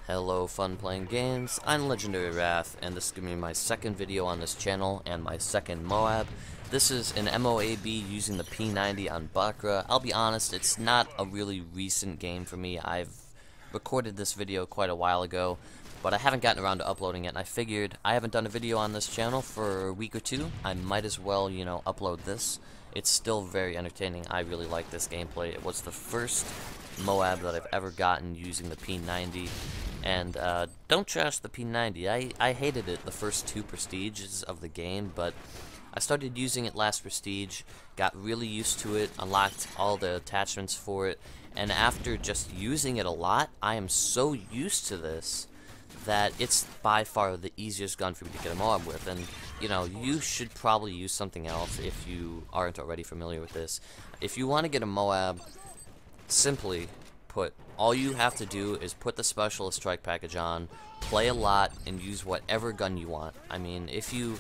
Hello, fun playing games. I'm LegendaryRath, and this is going to be my second video on this channel and my second M.O.A.B. This is an M.O.A.B using the P90 on Bakaara. I'll be honest, it's not a really recent game for me. I've recorded this video quite a while ago, but I haven't gotten around to uploading it, and I figured I haven't done a video on this channel for a week or two. I might as well, upload this. It's still very entertaining. I really like this gameplay. It was the first M.O.A.B that I've ever gotten using the P90. And don't trash the P90. I hated it the first two prestiges of the game, but I started using it last prestige, got really used to it, unlocked all the attachments for it, and after just using it a lot, I am so used to this that it's by far the easiest gun for me to get a M.O.A.B with. And you should probably use something else if you aren't already familiar with this. If you want to get a M.O.A.B, simply put, all you have to do is put the specialist strike package on, play a lot, and use whatever gun you want. I mean, if you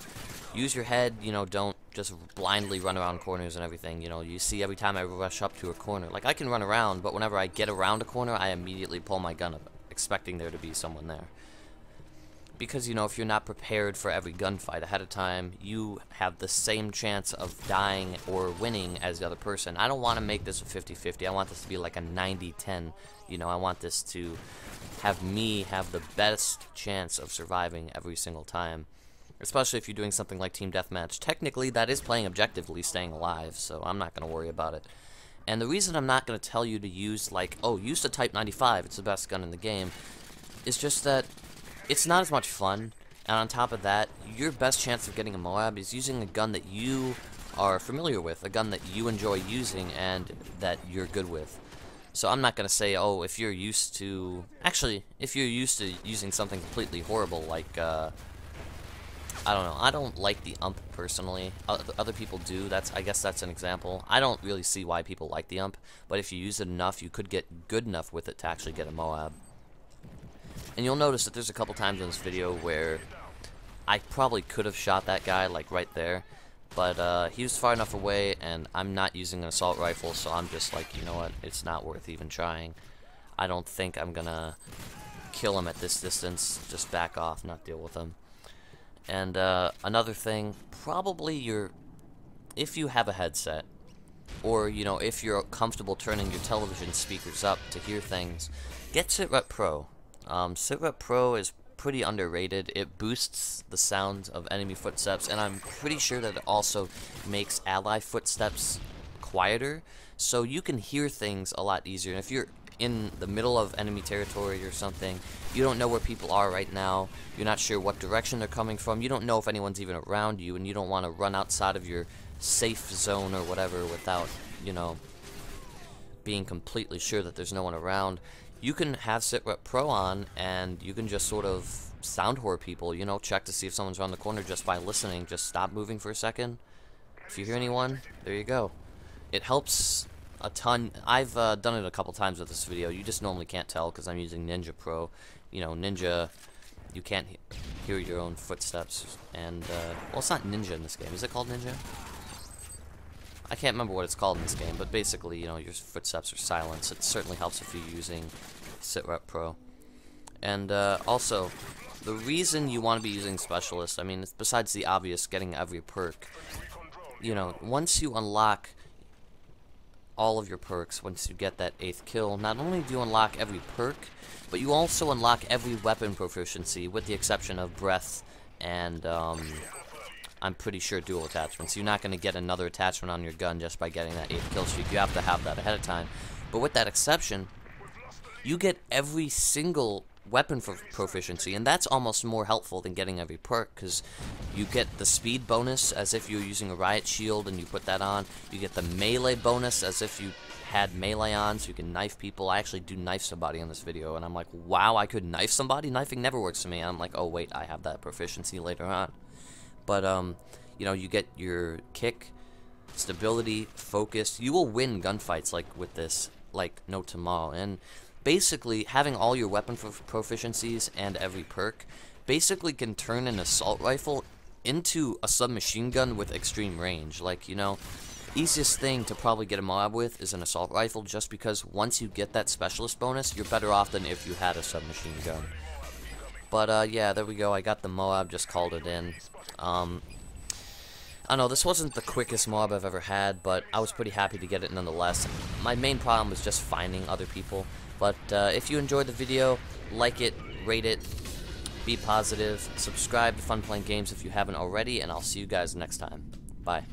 use your head, don't just blindly run around corners and everything. You see every time I rush up to a corner, like, I can run around, but whenever I get around a corner, I immediately pull my gun up, expecting there to be someone there. Because, if you're not prepared for every gunfight ahead of time, you have the same chance of dying or winning as the other person. I don't want to make this a 50-50. I want this to be like a 90-10. I want this to have me have the best chance of surviving every single time. Especially if you're doing something like Team Deathmatch. Technically, that is playing objectively, staying alive, so I'm not going to worry about it. And the reason I'm not going to tell you to use, use the Type 95, it's the best gun in the game, is just that it's not as much fun, and on top of that, your best chance of getting a M.O.A.B is using a gun that you are familiar with, a gun that you enjoy using and that you're good with. So I'm not going to say, oh, if you're used to... Actually, if you're used to using something completely horrible, like, I don't know, I don't like the UMP personally. Other people do. I guess that's an example. I don't really see why people like the UMP, but if you use it enough, you could get good enough with it to actually get a M.O.A.B. And you'll notice that there's a couple times in this video where I probably could have shot that guy, like right there, but he was far enough away, and I'm not using an assault rifle, so I'm just like, you know what, it's not worth even trying. I don't think I'm gonna kill him at this distance. Just back off, not deal with him. And another thing, probably if you have a headset, or if you're comfortable turning your television speakers up to hear things, get SitRep Pro. SitRep Pro is pretty underrated. It boosts the sound of enemy footsteps, and I'm pretty sure that it also makes ally footsteps quieter, so you can hear things a lot easier. And if you're in the middle of enemy territory or something, you don't know where people are right now, you're not sure what direction they're coming from, you don't know if anyone's even around you, and you don't want to run outside of your safe zone or whatever without, being completely sure that there's no one around, you can have SitRep Pro on, and you can just sort of sound whore people, check to see if someone's around the corner just by listening. Just stop moving for a second. If you hear anyone, there you go. It helps a ton. I've done it a couple times with this video. You just normally can't tell because I'm using Ninja Pro. Ninja, you can't hear your own footsteps. And, well, it's not Ninja in this game. Is it called Ninja? I can't remember what it's called in this game, but basically, your footsteps are silenced. It certainly helps if you're using SitRep Pro. And also, the reason you want to be using Specialist, I mean, besides the obvious getting every perk, once you unlock all of your perks, once you get that 8th kill, not only do you unlock every perk, but you also unlock every weapon proficiency, with the exception of breath and, I'm pretty sure dual attachments. You're not going to get another attachment on your gun just by getting that 8th kill streak. You have to have that ahead of time. But with that exception, you get every single weapon proficiency, and that's almost more helpful than getting every perk, because you get the speed bonus as if you're using a riot shield and you put that on. You get the melee bonus as if you had melee on, so you can knife people. I actually do knife somebody in this video, and I'm like, wow, I could knife somebody? Knifing never works for me. And I'm like, oh wait, I have that proficiency later on. But, you get your kick, stability, focus. You will win gunfights with this, like no tomorrow. And basically, having all your weapon proficiencies and every perk basically can turn an assault rifle into a submachine gun with extreme range. Easiest thing to probably get a M.O.A.B with is an assault rifle, just because once you get that specialist bonus, you're better off than if you had a submachine gun. But yeah, there we go. I got the M.O.A.B, just called it in. I know this wasn't the quickest M.O.A.B I've ever had, but I was pretty happy to get it nonetheless. My main problem was just finding other people. But if you enjoyed the video, like it, rate it, be positive, subscribe to Fun Playing Games if you haven't already, and I'll see you guys next time. Bye.